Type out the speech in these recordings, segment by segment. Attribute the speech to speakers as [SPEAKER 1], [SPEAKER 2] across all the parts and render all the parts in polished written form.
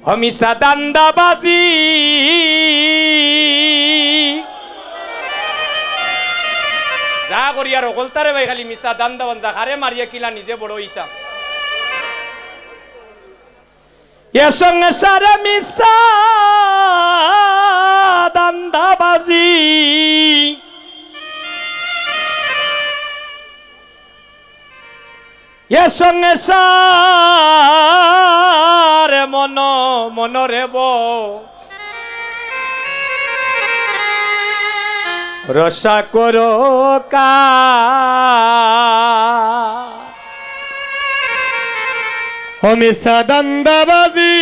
[SPEAKER 1] অমিষা দান্দাবাজি যা করি আর অকলতারে ভাই খালি মিশা দান্দাবান যা হারে মারিয়া কিলা নিজে বড় হইতাম এ সংসারে মিশা দান্দাবাজি এ সংসারে মন মনরে রসা করো কা
[SPEAKER 2] অমিষা দান্দাবাজি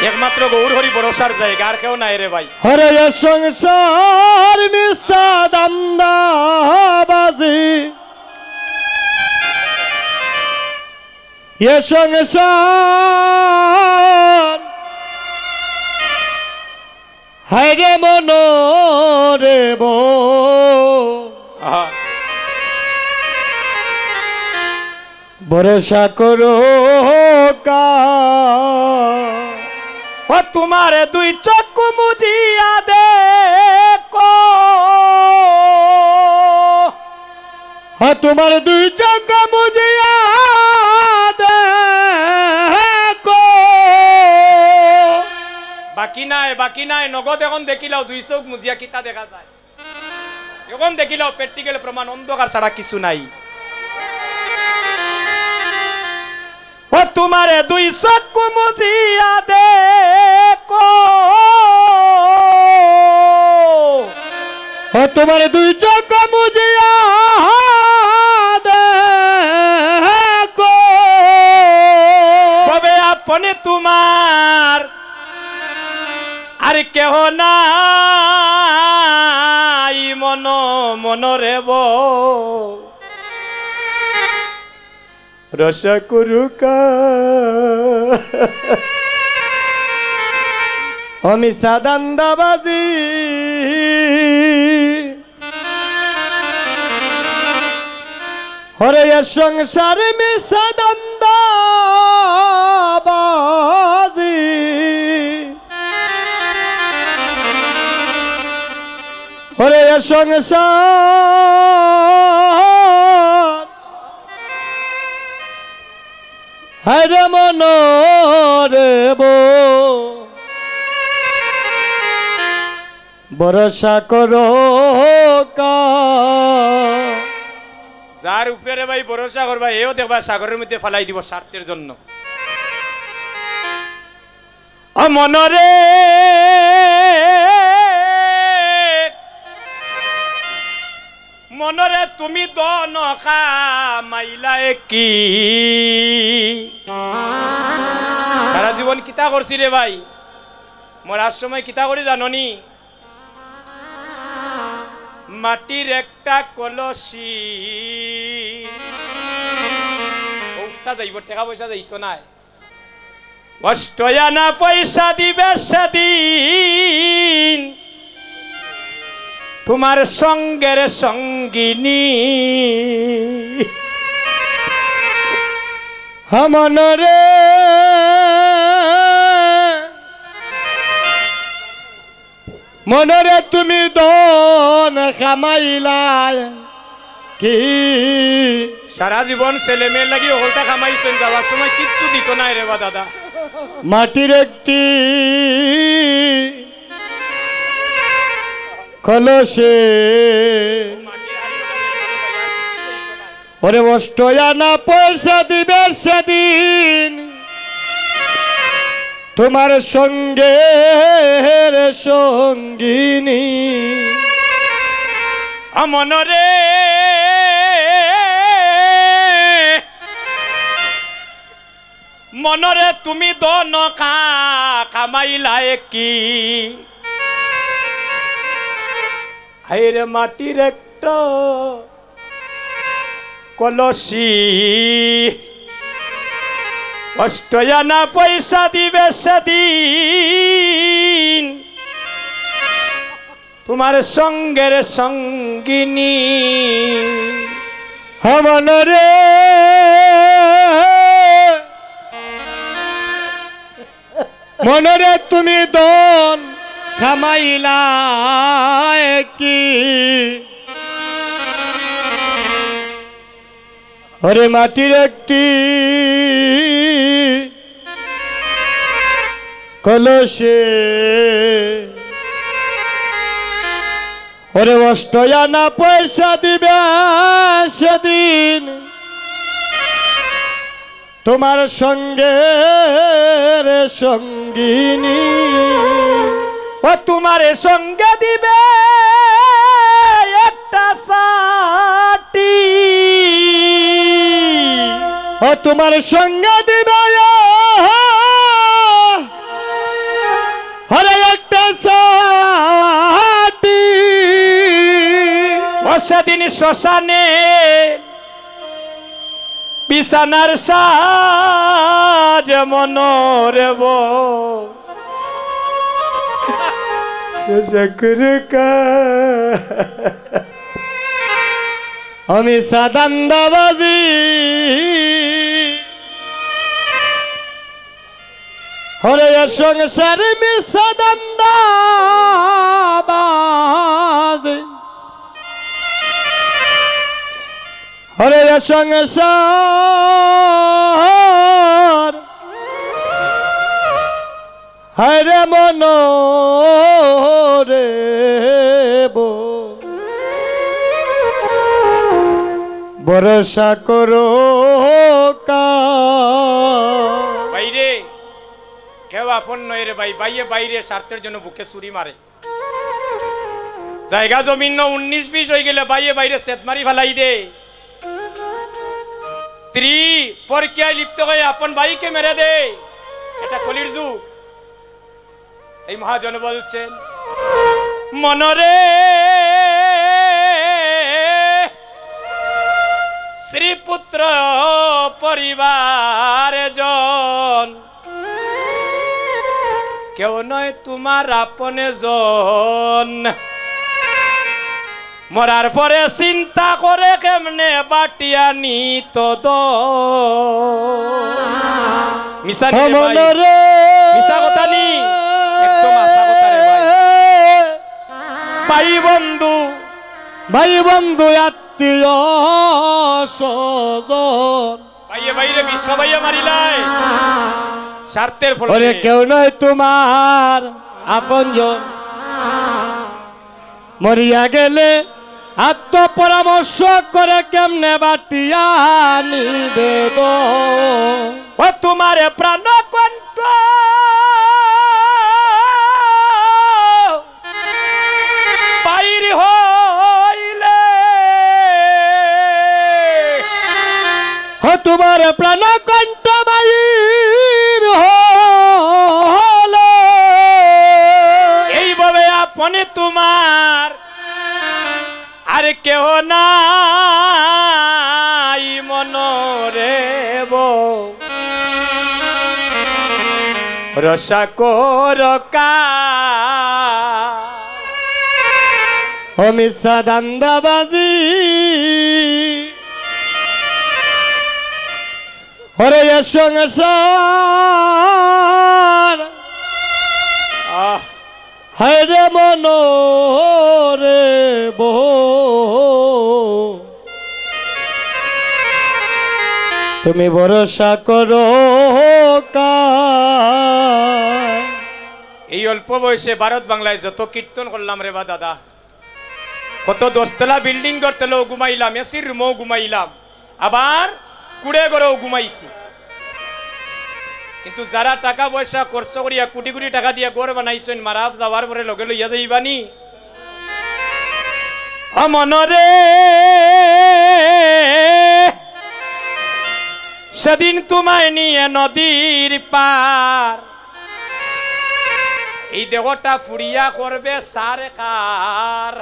[SPEAKER 1] একমাত্র গৌর হরি ভরসার জায়গা আর কেউ নাই রে ভাই
[SPEAKER 2] হরে সংসার মিশা দান্দাবাজি এ সংসার হায়রে মন রে ভরসা করো কা
[SPEAKER 1] ও তোমার দুই চক্ষু মুজিয়া দেখো
[SPEAKER 2] তোমার দুই চক্ষু মুজিয়া দেখো
[SPEAKER 1] বাকি নাই নগদ এখন দেখিলাও দুই চোখ মুজিয়া কিতা দেখা যায় এখন দেখিলাও প্র্যাকটিক্যাল প্রমাণ অন্ধকার ছাড়া কিছু নাই ও তোমার দুই চক্ষু মুজিয়া দেখো
[SPEAKER 2] তোমার দুই চক্ষু মুজিয়া দেখো
[SPEAKER 1] তবে আপনি তোমার আর কেহ নাই মন মনরে রসা করুকা
[SPEAKER 2] অমিষা দান্দাবাজি হরে সংসার মিশা দান্দাবাজি হরে সংসার হায়রে মন রে ভরসা করো কা
[SPEAKER 1] যার উপরে ভাই ভরসা করবা এও দেখবা সাগরের মধ্যে ফালাই দিব স্বার্থের জন্য মনরে মনরে তুমি দন মাইলা কি সারা জীবন কিতা করছি রে ভাই মরার সময় কিতা করি জাননি মাটির একটা কলসি যাইব টাকা পয়সা যাইতো নাই অষ্টয়ানা পয়সা দিবে সেদিন তোমার সঙ্গের সঙ্গিনী
[SPEAKER 2] মনরে মনরে তুমি দন খামাইলাই কি
[SPEAKER 1] সারা জীবন ছেলে মেয়ের লাগি ওলটা খামাইছেন যাওয়ার সময় কিচ্ছু দিত নাই রে বা দাদা
[SPEAKER 2] মাটির একটি কলসে ওরে অষ্টয়ানা পয়সা দিবে সেদিন তোমার সঙ্গে সঙ্গিনী
[SPEAKER 1] মনরে মনরে তুমি দন কামাইলাই কি আইরে মাটির একটা কলসি অষ্টয়ানা পয়সা দিবে সেদিন তোমার সঙ্গের সঙ্গিনী
[SPEAKER 2] মনরে মনরে তুমি দন খামাইলা কি ওরে মাটির একটি কলসে ওরে অষ্টয়ানা পয়সা দিবে সেদিন তোমার সঙ্গে রে সঙ্গিনী
[SPEAKER 1] ও তোমার সঙ্গে দিবে একটা সাটি
[SPEAKER 2] ও তোমার সঙ্গে দিবে হরে একটা সাটি
[SPEAKER 1] ও সেদিন শ্মশানে বিছানার সাজ মনরে
[SPEAKER 2] আমি সাদান্দাবাজি হরে সংসার মে সাদান্দাবাজি হরে সংসার হরে মন রে ভরসা করো
[SPEAKER 1] বাইরে কেউ আপন নয় রে ভাই বাইয়ে বাইরে স্বার্থের জন্য বুকে ছুরি মারে জায়গা জমিন 19-20 হয়ে গেলে বাইয়ে বাইরে সেত মারি ফেলাই দে স্ত্রী পরকিয়ায় লিপ্ত হয়ে আপন ভাইকে মেরে দে এটা কলির যুগ এই মহাজন বলছেন মনরে স্ত্রী পুত্র পরিবার জন কেউ নয় তোমার আপনে জন মরার পরে চিন্তা করে কেমনে বাটিয়া নিত মিশা কথা নি একদম আশা কথা রে ভাই
[SPEAKER 2] ভাই বন্ধু আত্মীয় স্বজন
[SPEAKER 1] ভাইয়ে ভাইরে বিশ্ব ভাইয়া মারিলাই স্বার্থের ফলে
[SPEAKER 2] ওরে কেউ নয় তোমার আপনজন মরিয়া গেলে আত্মপরামর্শ করে কেমনে বাটিয়া নিবেদ
[SPEAKER 1] ও তোমার প্রাণ কণ্ঠ বাইর হইলে
[SPEAKER 2] ও তোমার প্রাণ কণ্ঠ বাইর হলে
[SPEAKER 1] এইভাবে আপনি তোমার আর কেহ নাই মনরে রসা করকা
[SPEAKER 2] আমি সাদান্দাবাজি হরে সংসার হরে মন রে তুমি ভরসা করো
[SPEAKER 1] এই অল্প বয়সে ভারত বাংলায় যত কীর্তন করলাম রে বা দাদা কত 10তলা বিল্ডিং করতেও ঘুমাইলাম এসির রুমও ঘুমাইলাম আবার কুড়ে ঘরেও ঘুমাইছি কিন্তু যারা টাকা পয়সা খরচ করিয়া কোটি কোটি টাকা দিয়া ঘর বানাইছেন মারা যাওয়ার পরে লগে লইয়া যাইবানি মনরে সেদিন তোমায় নিয়ে নদীর পার এই দেহটা ফুরিয়া করবে সারে কার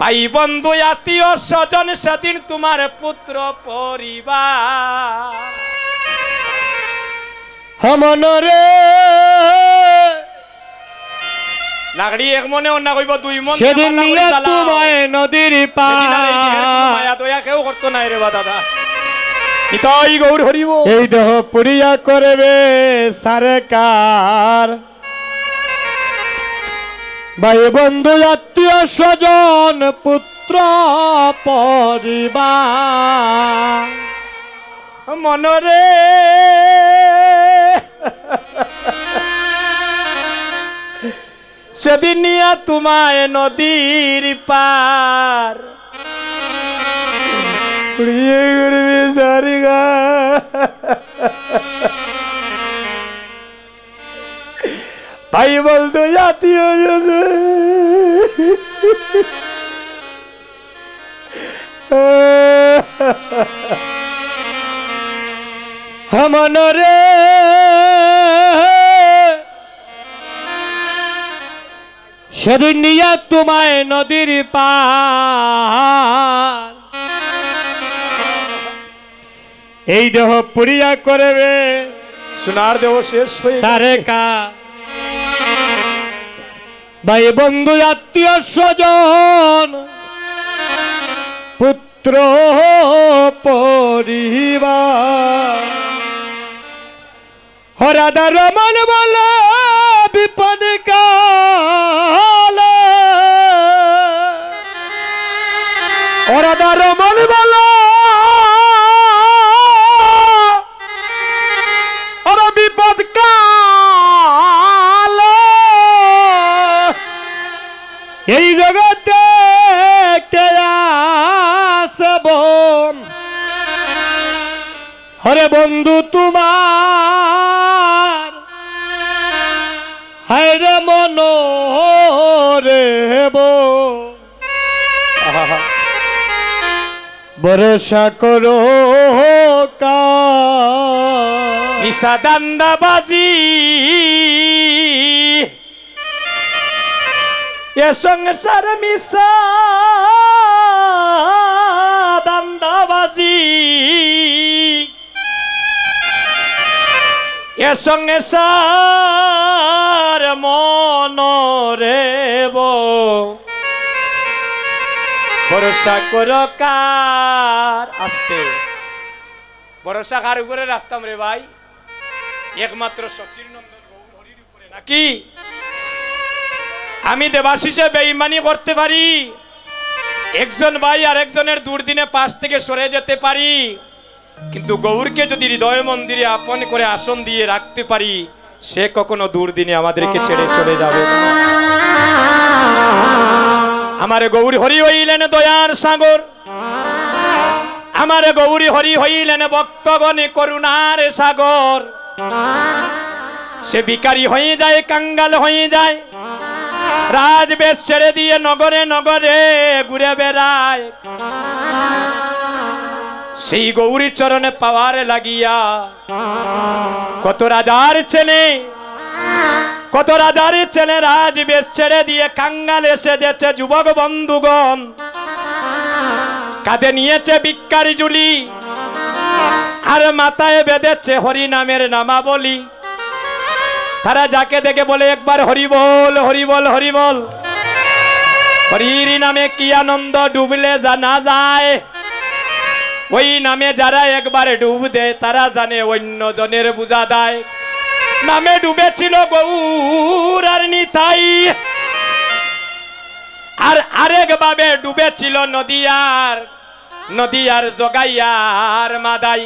[SPEAKER 1] ভাই বন্ধু আত্মীয় স্বজন সেদিন তোমার পুত্র পরিবার
[SPEAKER 2] মনরে
[SPEAKER 1] লাগড়ি এক মনে অন্য কইব দুই মন
[SPEAKER 2] সেদিন নিয়ে তোমায় নদীর পার
[SPEAKER 1] মায়া দয়া কেউ করতো না রে বা দাদা নিতাই গৌর হরিব।
[SPEAKER 2] এই দেহ পুরিয়া করবে সরকার, ভাই বন্ধু আত্মীয় স্বজন পুত্র পরিবার
[SPEAKER 1] মনরে সেদিন নিয়া তোমায় নদীর পার উড়িয়ে উড়বে সারিগা ভাই বলতো জাতীয়
[SPEAKER 2] মনরে সেদিন নিয়া তোমায় নদীর পার, এই দেহ পুরিয়া করবে
[SPEAKER 1] সোনার দেহ শেষ হয়ে
[SPEAKER 2] সরকার, ভাই বন্ধু আত্মীয় স্বজন পুত্র পরিবার হরাদা রমন বলে বিপদ কালে, হরাদা রমন বলে বিপদ কালে এই জগতে কে আসব, হরে বন্ধু তোমার হায়রে মন রে ভরসা করো
[SPEAKER 1] নিশা দান্দাবাজি এ সংসার মিশা দান্দাবাজি এ সংসার মন রে ভরসা করো কার আসতে ভরসা কার উপরে রাখতাম রে ভাই একমাত্র সচিন নন্দন গৌর হরির উপরে নাকি আমি দেবাশিসে বেঈমানি করতে পারি একজন ভাই আর একজনের দুর্দিনে পাশ থেকে সরে যেতে পারি কিন্তু গৌরকে যদি হৃদয় মন্দিরে আপন করে আসন দিয়ে রাখতে পারি সে কখনো দুর্দিনে আমাদেরকে ছেড়ে চলে যাবে না আমার গৌর হরি হইলেন দয়ার সাগর আমার গৌরী হরি হইলেন ভক্তগণে করুণার সাগর সে ভিখারি হয়ে যায় কাঙ্গাল হয়ে যায় রাজবেশ ছেড়ে দিয়ে নগরে নগরে ঘুরে বেড়ায় সেই গৌরী চরণে পাওয়ার লাগিয়া কত রাজার ছেলে রাজবেশ ছেড়ে দিয়ে কাঙ্গাল এসে যেছে যুবক বন্ধুগণ কাঁধে নিয়েছে ভিক্ষার ঝুলি আর মাথায় বেঁধেছে হরি নামের নামাবলী তারা যাকে দেখে বলে একবার হরি বল হরি বল হরি বল হরির নামে কি আনন্দ ডুবলে জানা যায় ওই নামে যারা একবার ডুব দেয় তারা জানে অন্য জনের বুঝা দেয় নামে ডুবেছিল গৌর আর নিতাই আর আরেক ভাবে ডুবেছিল নদিয়ার জগাইয়ার মাদাই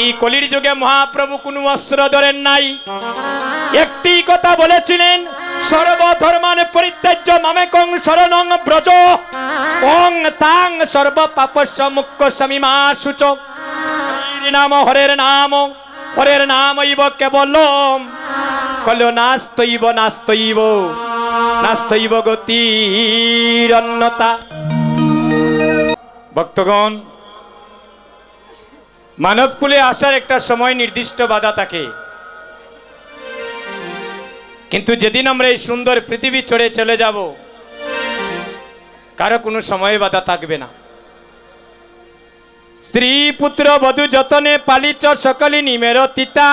[SPEAKER 1] এই কলির যুগে মহাপ্রভু কোনো অস্ত্র ধরেন নাই একটি কথা বলেছিলেন সর্বধর্মান পরিত্যাজ্য মামেকং শরণং ব্রজ ওং তাং সর্ব পাপস্য মুক্তস্যামি মা শুচ হরের নাম ইব কেবলম কল নাস্তৈব গতির অন্যতা ভক্তগণ মানবকুলে আসার একটা সময় নির্দিষ্ট বাধা থাকে কিন্তু যেদিন আমরা এই সুন্দর পৃথিবী ছেড়ে চলে যাব কারো কোনো সময় বাধা থাকবে না স্ত্রী পুত্র বধূ যতনে পালিছ সকলি নিমের তিতা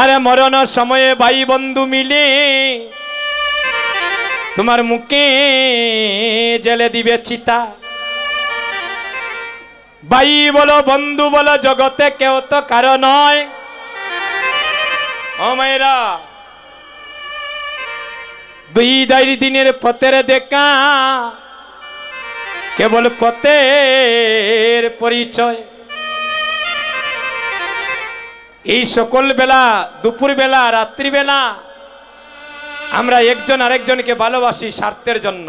[SPEAKER 1] আরে মরণ সময়ে ভাই বন্ধু মিলে তোমার মুখে জেলে দিবে চিতা ভাই বলো বন্ধু বলো জগতে কেউ তো কারো নয়। ও মায়েরা, দুই দিনের পথের দেখা কেবল পথের পরিচয়। এই সকল বেলা, দুপুর বেলা, রাত্রি বেলা আমরা একজন আরেকজনকে ভালোবাসি স্বার্থের জন্য।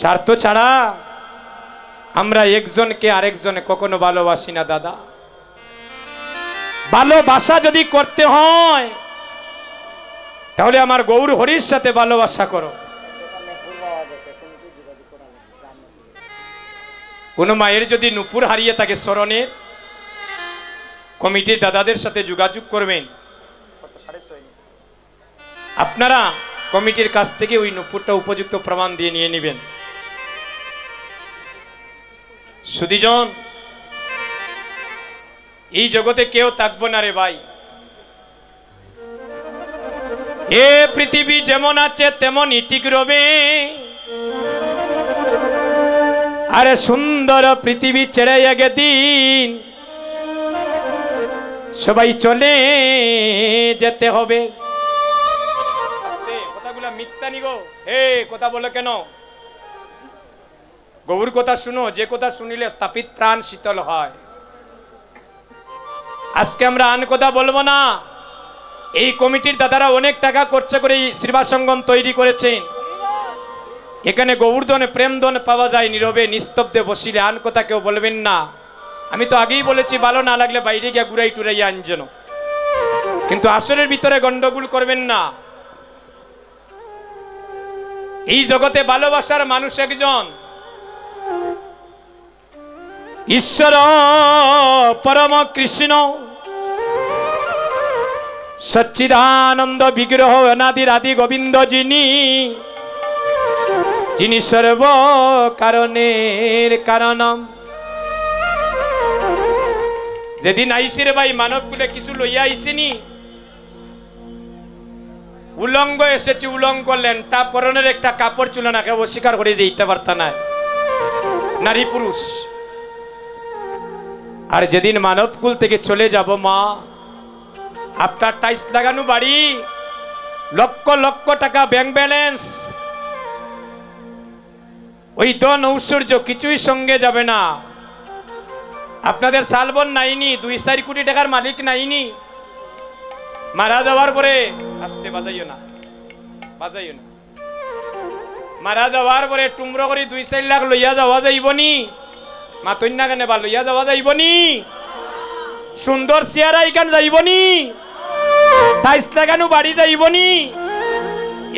[SPEAKER 1] স্বার্থ ছাড়া আমরা একজনকে আরেকজনে কখনো ভালোবাসি না দাদা। ভালোবাসা যদি করতে হয় তাহলে আমার গৌর হরির সাথে ভালোবাসা করো। কোন মায়ের যদি নুপুর হারিয়ে থাকে স্মরণের, কমিটির দাদাদের সাথে যোগাযোগ করবেন। আপনারা কমিটির কাছ থেকে ওই নুপুরটা উপযুক্ত প্রমাণ দিয়ে নিয়ে নেবেন। সুধীজন, এই জগতে কেউ থাকবো না রে ভাই। এ পৃথিবী যেমন আছে তেমনই ঠিক রবে। আরে সুন্দর পৃথিবী ছেড়ে একদিন সবাই চলে যেতে হবে। কথাগুলা মিথ্যা নি গো। কথা বলে কেন? গৌর কথা শুনো, যে কথা শুনিলে স্থাপিত প্রাণ শীতল হয়। আজকে আমরা আন কথা বলবো না। এই কমিটির দাদারা অনেক টাকা খরচা করে শ্রীবাস সঙ্গম তৈরি করেছেন। এখানে গৌরধনে প্রেমধন পাওয়া যায় নীরবে নিস্তব্ধে বসিলে। আন কথা কেউ বলবেন না। আমি তো আগেই বলেছি, ভালো না লাগলে বাইরে গিয়ে ঘুরাই টুরাই আন যেন, কিন্তু আসরের ভিতরে গন্ডগোল করবেন না। এই জগতে ভালোবাসার মানুষ একজন, ঈশ্বর পরম কৃষ্ণ সচ্চিদানন্দ বিগ্রহ অনাদির আদি গোবিন্দ, যিনি সর্ব কারণের কারণম। যেদিন আইসি রে ভাই মানব কুলে কিছু লইয়া আইসিনি, উলঙ্গ এসেছি, উলঙ্গ লেনটা পরনের একটা কাপড় চুল না কেউ অস্বীকার করে দিতে পারতা না, নারী পুরুষ। আর যেদিন মানবকুল থেকে চলে যাব মা, আপনার টাইলস লাগানো বাড়ি, লক্ষ লক্ষ টাকা ব্যাংক ব্যালেন্স, ওই ধন ঐশ্বর্য কিছুই সঙ্গে যাবে না। আপনাদের শালবন নাইনি, 2-4 কোটি টাকার মালিক নাইনি। মারা যাওয়ার পরে, আস্তে বাজাইও না, বাজাইও না, মারা যাওয়ার পরে টুমরো করে 2-4 লাখ লইয়া যাওয়া যাইবনি। মাতই না কেন বা লইয়া যাওয়া যাইবনি। সুন্দর চেয়ারা ইকান যাইবনি, টাইলস লাগানো বাড়ি যাইবনি।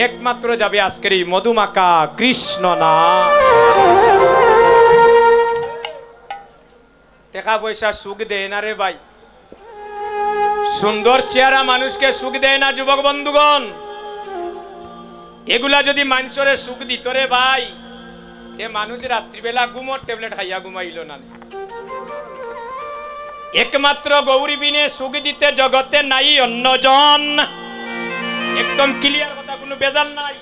[SPEAKER 1] একমাত্র যাবে আজকের এই মধুমাকা কৃষ্ণ না। টাকা পয়সা সুখ দেয় না রে ভাই, সুন্দর চেহারা মানুষকে সুখ দেয় না যুবক বন্ধুগণ। এগুলা যদি মানুষের সুখ দিত রে ভাই, এ মানুষ রাত্রিবেলা ঘুমোর ট্যাবলেট খাইয়া ঘুমাইল না। একমাত্র গৌরী বিনে সুখ দিতে জগতে নাই অন্যজন। একদম ক্লিয়ার কথা, কোনো বেজাল নাই।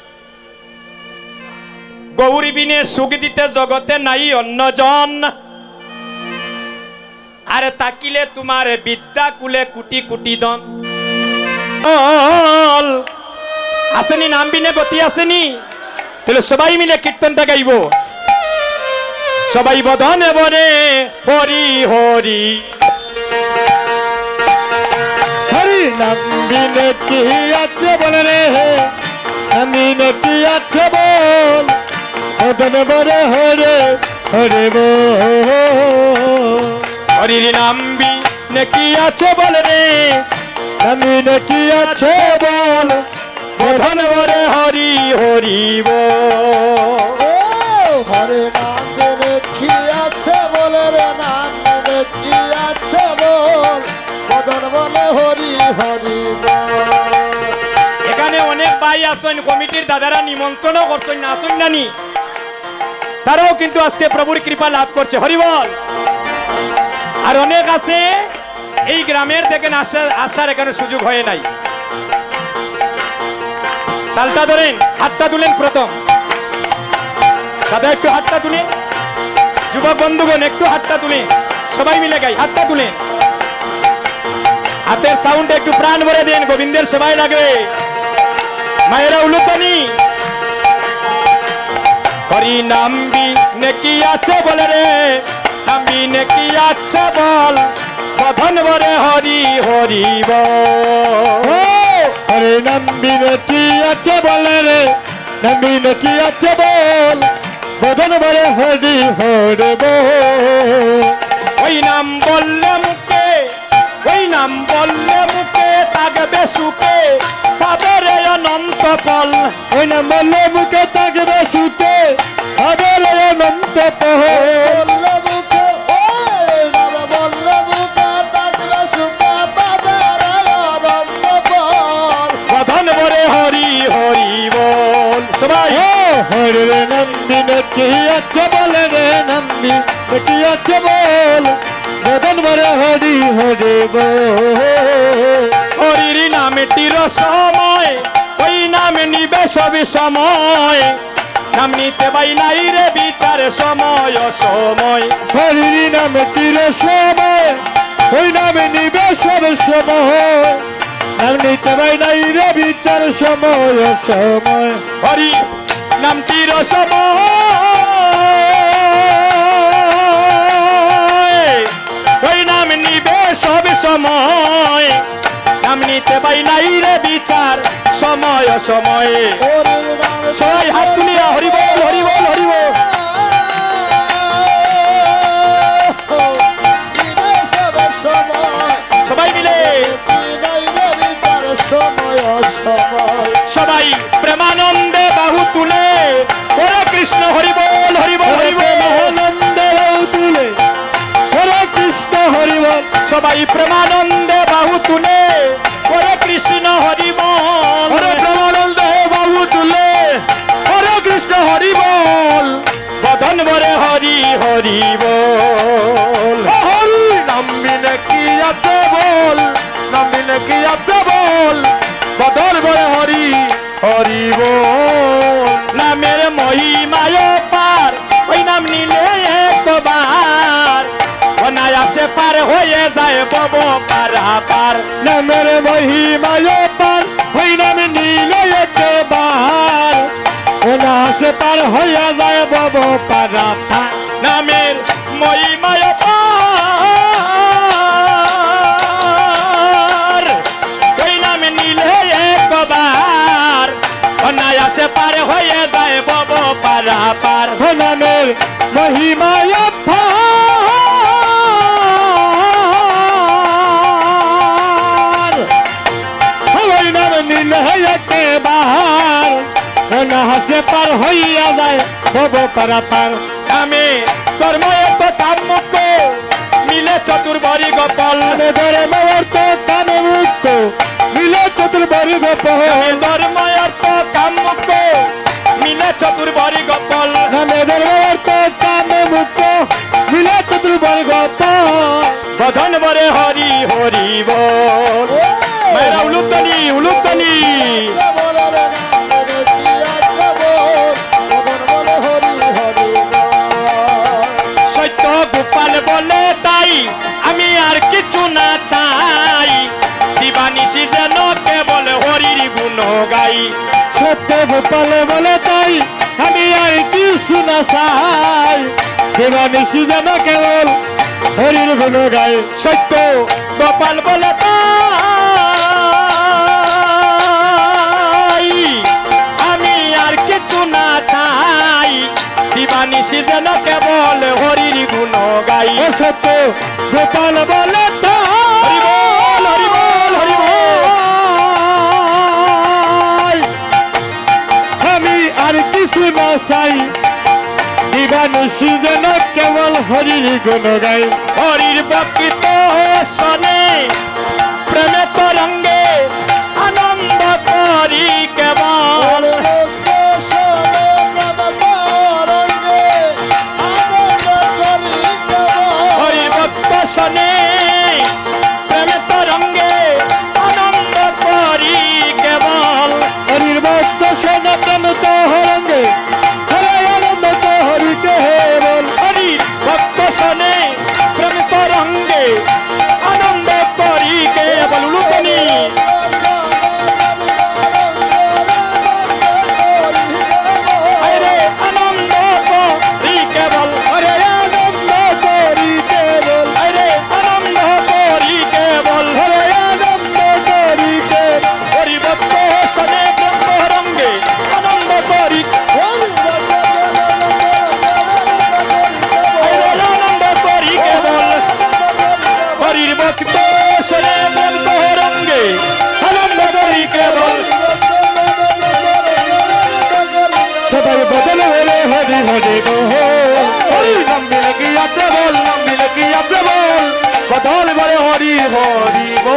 [SPEAKER 1] গৌরী বিনে সুখ দিতে জগতে নাই অন্যজন। আরে তাকিলে তোমার বিদ্যা কুলে কোটি কোটি ধন। আসেনি নাম বিনে গতি আসেনি, তাহলে সবাই মিলে কীর্তনটা গাইব। সবাই বদনে বনে হরি হরি
[SPEAKER 2] হরি নাম বিনে কি আছে বল রে, নাম বিনে কি আছে বল, বদনে বনে হরে হরে বল।
[SPEAKER 1] হরির নাম বিনে কি আছে বল রে,
[SPEAKER 2] নাম বিনে কি আছে বল,
[SPEAKER 1] বদনে বনে হরি হরি বল।
[SPEAKER 2] হরে নাম বিনে কি আছে বল রে, নাম বিনে কি আছে বল, বদন বলে হরি হরি বল।
[SPEAKER 1] এখানে অনেক ভাই আসেন, কমিটির দাদারা নিমন্ত্রণ করছেন না, আসুন নানি, তারাও কিন্তু আজকে প্রভুর কৃপা লাভ করছে। হরি বল। আর অনেক আছে এই গ্রামের দেখেন আসার এখানে সুযোগ হয় নাই। তালটা ধরেন, হাতটা তুলেন প্রথম। দাদা একটু হাতটা তুলে, যুবক বন্ধুগণ একটু হাতটা তুলে, সবাই মিলে গাই, হাতটা তুলে, হাতের সাউন্ডে একটু প্রাণ ভরে দেন, গোবিন্দের সেবায় লাগবে। মায়েরা উলুতনি হরি নামবি নেকি আছে বলে রে, নামবি নেকি আছে বল, বধন ভরে হরি হরি বল।
[SPEAKER 2] হরে নামবিন কি আছে বলে রে, নামবিন কি আছে বল, বদন বলে হরি হরে বল।
[SPEAKER 1] ওই নাম বললে মুখে, ওই নাম বললে মুখে থাকবে সুখে, পাবে রে অনন্ত ফল।
[SPEAKER 2] ওই নাম বললে মুখে থাকবে সুখে, পাবে রে অনন্ত ফল।
[SPEAKER 1] বধন ভরে হরি হরি বল। সবাই
[SPEAKER 2] হরে নামবিন কি আছে বলে রে, নামবিন কি আছে বল, বদন বলে হরি হরে বল।
[SPEAKER 1] হরির নামটির সময়, ওই নাম নিবে সবই সময়, নাম নিতে পাই নাই রে বিচার সময় সময়।
[SPEAKER 2] হরির নামে তীর সময়, ওই নামে নিবে সব সময়, নাম নিতে পাই নাই রে বিচার সময় সময়।
[SPEAKER 1] হরি নামটির সময়, ওই নাম নিবে সব সময়, নাম নিতে পাই নাই রে বিচার সময় সময়ে। সবাই হাত তুলিয়া হরি বল হরি বল হরি বল। সবাই মিলে সবাই প্রেমানন্দে বাহু তুলে হরে কৃষ্ণ হরি বল হরি বল হরি বল।
[SPEAKER 2] আনন্দে বাহু তুলে হরে কৃষ্ণ হরি বল।
[SPEAKER 1] সবাই প্রেমানন্দে বাহু তুলে হরে কৃষ্ণ হরি বল।
[SPEAKER 2] হরে প্রেমানন্দে বাহু তুলে হরে কৃষ্ণ হরি বল।
[SPEAKER 1] বদন ভরে হরি হরি বল।
[SPEAKER 2] হরি নামবিনে কি আছে বল, নামবিনে কি আছে বল, বদন বলে হরি হরি বল।
[SPEAKER 1] নামের মহিমায় পার, ওই নাম নিলে একবার অনায়াসে পার হয়ে যায় বব পারা পার।
[SPEAKER 2] নামের মহিমায় পার, ওই নাম নিলে একবার অনায়াসে পার হইয়া যায় বব পারা পার।
[SPEAKER 1] নামের মহিমায় পার, ওই নাম নিলে একবার অনায়াসে পার হয়ে যায় বব পারা পার।
[SPEAKER 2] নামের মহিমায় পার, ওই নাম নিলে একবার অনায়াসে পার হইয়া যায় বব পারা পার।
[SPEAKER 1] নামে ধর্ম এত তাম্মুক্ত মিলে চতুর্বরী গোপাল।
[SPEAKER 2] ধরে মর্ত কানে মুক্ত মিলে চতুর্বরী গোপাল।
[SPEAKER 1] ধর্ম অর্থ কামুক্ত মিলে চতুর্বরী গোপাল।
[SPEAKER 2] নামে ধরে মর্ত কানে মুক্ত মিলে চতুর্বরী গোপাল।
[SPEAKER 1] বধন ভরে হরি হরি বল। মেরা উলুতনি উলুতনি সত্য গোপাল বলে তাই আমি আর কিছু না চাই, দিবানিশি যেন কেবল হরির গুণ গাই।
[SPEAKER 2] সত্য গোপাল বলে তাই আমি আর কিছু না চাই, দেবানিশি যেন কেবল হরির গুণ গায়।
[SPEAKER 1] সত্য গোপাল বলে তাই আমি আর কিছু না চাই, দিবানিশি যেন কেবল হরির গুণ গাই।
[SPEAKER 2] ও সত্য গোপাল বলে
[SPEAKER 1] হরি বল হরি বল হরি বল।
[SPEAKER 2] আমি আর কিছু না চাই, দিবানিশি যেন কেবল হরির গুণ গায়।
[SPEAKER 1] হরির বকিত শনে প্রেমে তরঙ্গে আনন্দ করি কেবল। হরির ভক্ত শনে প্রেমে তরঙ্গে আনন্দ করি কেবল।
[SPEAKER 2] হরির ভক্ত শোনে প্রেম তো হরঙ্গে হরে আনন্দ তো হরে বল হরি নাম বিলে কি আছে বল নাম বিলে কি আছে বল বদল বলে হরি হরি বল